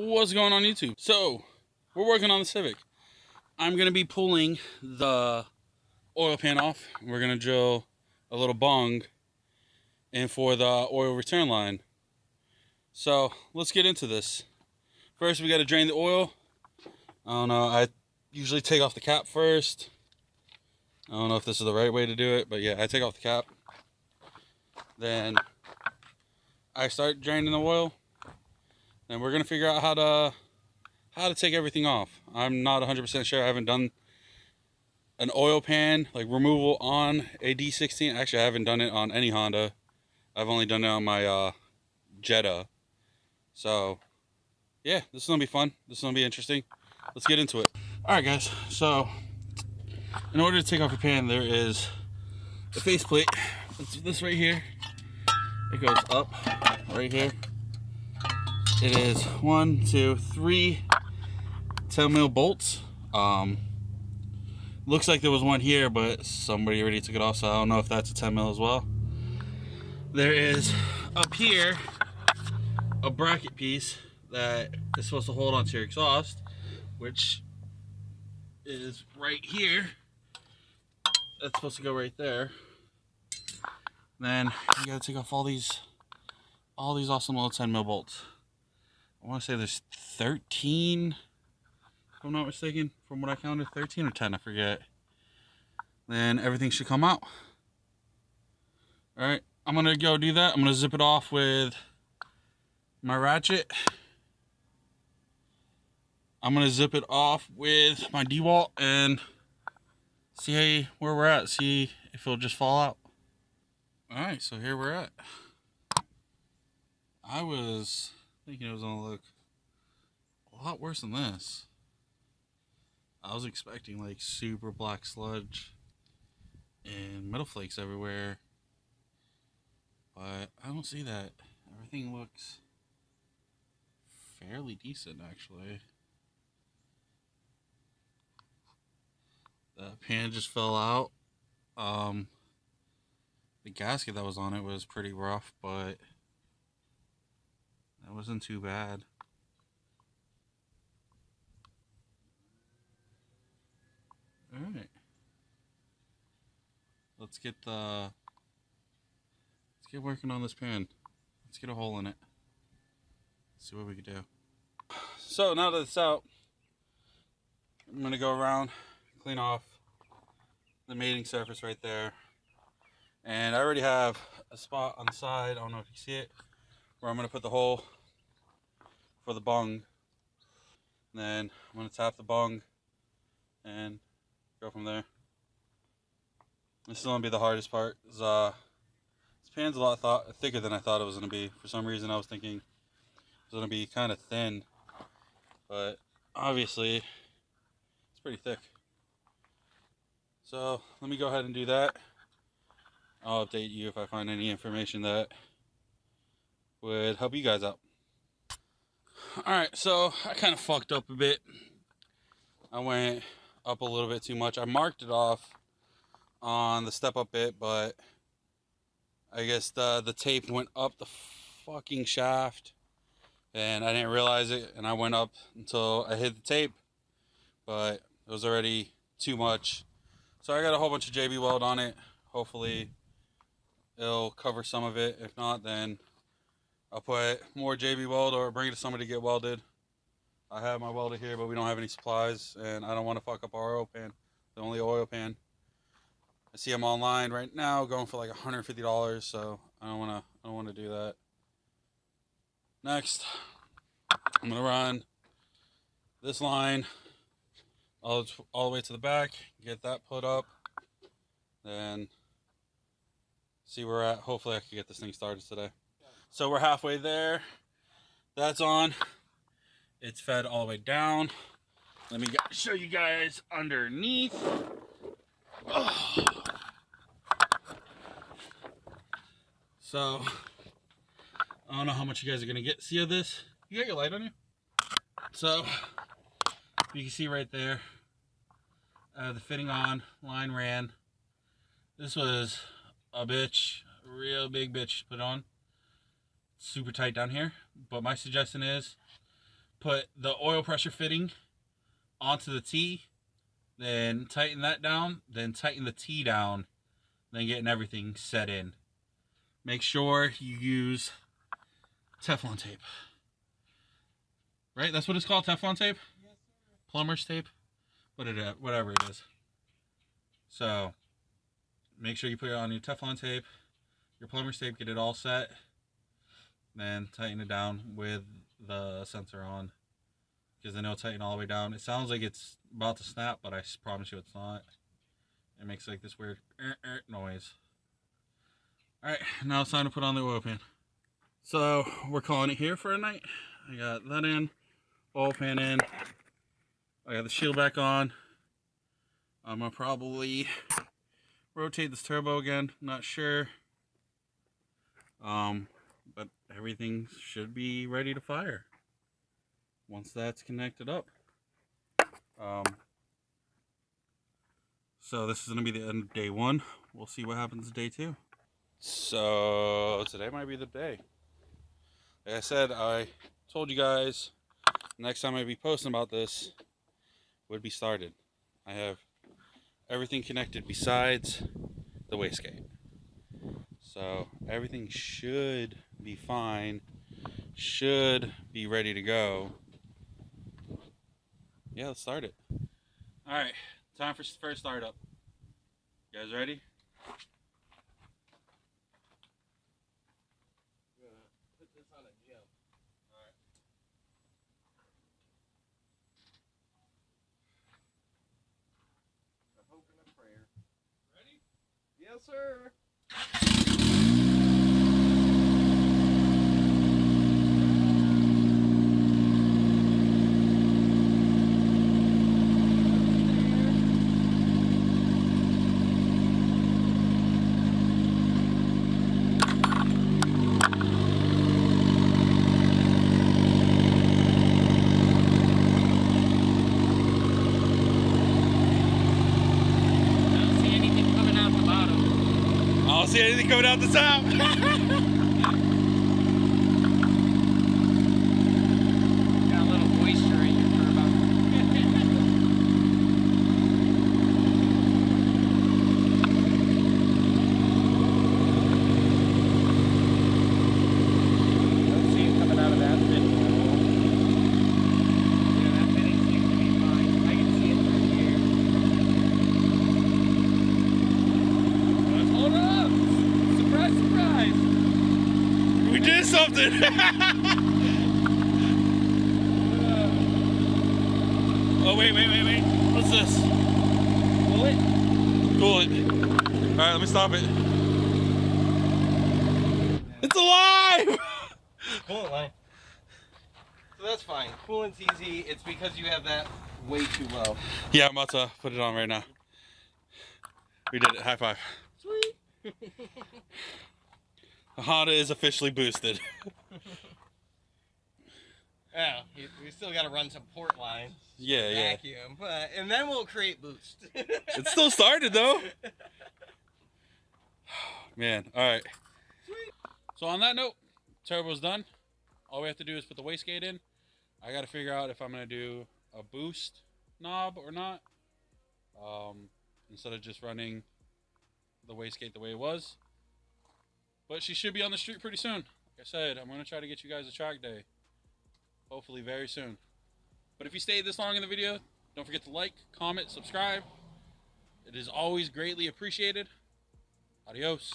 What's going on YouTube? So, we're working on the Civic. I'm going to be pulling the oil pan off. We're going to drill a little bung in for the oil return line. So, let's get into this. First, we got to drain the oil. I don't know, I usually take off the cap first. I don't know if this is the right way to do it, but yeah, I take off the cap. Then I start draining the oil. And we're going to figure out how to take everything off. I'm not 100% sure. I haven't done an oil pan like removal on a D16. Actually, I haven't done it on any Honda. I've only done it on my Jetta. So yeah, this is gonna be fun. This is gonna be interesting. Let's get into it. All right, guys. So in order to take off your pan, there is the faceplate. It's this right here. It goes up right here. It is 1, 2, 3 10mm bolts. Looks like there was one here, but somebody already took it off, so I don't know if that's a 10mm as well. There is up here a bracket piece that is supposed to hold onto your exhaust, which is right here. That's supposed to go right there. Then you gotta take off all these awesome little 10mm bolts. I want to say there's 13, if I'm not mistaken, from what I counted. 13 or 10, I forget. Then everything should come out. Alright, I'm going to go do that. I'm going to zip it off with my ratchet. I'm going to zip it off with my DeWalt and see where we're at. See if it'll just fall out. Alright, so here we're at. I was thinking it was going to look a lot worse than this. I was expecting like super black sludge and metal flakes everywhere, but I don't see that. Everything looks fairly decent, actually. The pan just fell out. The gasket that was on it was pretty rough, but that wasn't too bad. Alright. Let's get working on this pan. Let's get a hole in it. See what we can do. So now that it's out, I'm gonna go around, clean off the mating surface right there. And I already have a spot on the side, I don't know if you see it, where I'm gonna put the hole for the bung. And then I'm gonna tap the bung and go from there. This is gonna be the hardest part. This pan's a lot thicker than I thought it was gonna be. For some reason, I was thinking it was gonna be kind of thin, but obviously it's pretty thick. So let me go ahead and do that. I'll update you if I find any information that would help you guys out. Alright, so I kind of fucked up a bit. I went up a little bit too much. I marked it off on the step up bit, but I guess the tape went up the fucking shaft and I didn't realize it, and I went up until I hit the tape, but it was already too much. So I got a whole bunch of JB weld on it. Hopefully it'll cover some of it. If not, then I'll put more JB weld or bring it to somebody to get welded. I have my welder here, but we don't have any supplies, and I don't want to fuck up our oil pan, the only oil pan. I see them online right now going for like $150, so I don't want to do that. Next, I'm gonna run this line all the way to the back, get that put up, then see where we're at. Hopefully I can get this thing started today. So we're halfway there. That's on. It's fed all the way down. Let me show you guys underneath. Oh. So I don't know how much you guys are gonna see of this. You got your light on you? So you can see right there, the fitting on, line ran. This was a bitch, a real big bitch to put on. Super tight down here, but my suggestion is put the oil pressure fitting onto the T, then tighten that down, then tighten the T down, then getting everything set in. Make sure you use Teflon tape. Right? That's what it's called, Teflon tape? Yes, sir. Plumber's tape? Whatever it is. So, make sure you put it on your Teflon tape, your plumber's tape, get it all set. Then tighten it down with the sensor on, because then it'll tighten all the way down. It sounds like it's about to snap, but I promise you it's not. It makes like this weird noise. Alright, now it's time to put on the oil pan. So we're calling it here for a night. I got that in, oil pan in, I got the shield back on. I'm gonna probably rotate this turbo again, not sure. But everything should be ready to fire once that's connected up. So this is going to be the end of day 1. We'll see what happens day 2. So today might be the day. Like I said, I told you guys next time I'd be posting about this would be started. I have everything connected besides the wastegate. So everything should be fine, should be ready to go. Yeah, let's start it. All right, time for first startup. You guys ready? Put this on a jump. All right. A hope and a prayer. Ready? Yes, sir. I don't see anything coming out the top. Got a little moisture in your turbo. Don't see it coming out of that fitting at all. Yeah, that fitting seems to be fine. I can see it through here. Let's hold it up. Surprise, surprise. We did something. Oh, wait. What's this? Pull it. Cool it. Alright, let me stop it. It's alive! Coolant line. So that's fine. Coolant's easy. It's because you have that way too low. Yeah, I'm about to put it on right now. We did it. High five. Sweet. The Honda is officially boosted. Yeah, we still got to run some port lines. Yeah. Vacuum, and then we'll create boost. It still started though. Man, alright. Sweet. So on that note, turbo's done. All we have to do is put the wastegate in. I got to figure out if I'm going to do a boost knob or not. Instead of just running the wastegate the way it was. But she should be on the street pretty soon. Like I said, I'm going to try to get you guys a track day. Hopefully very soon. But if you stayed this long in the video, don't forget to like, comment, subscribe. It is always greatly appreciated. Adios.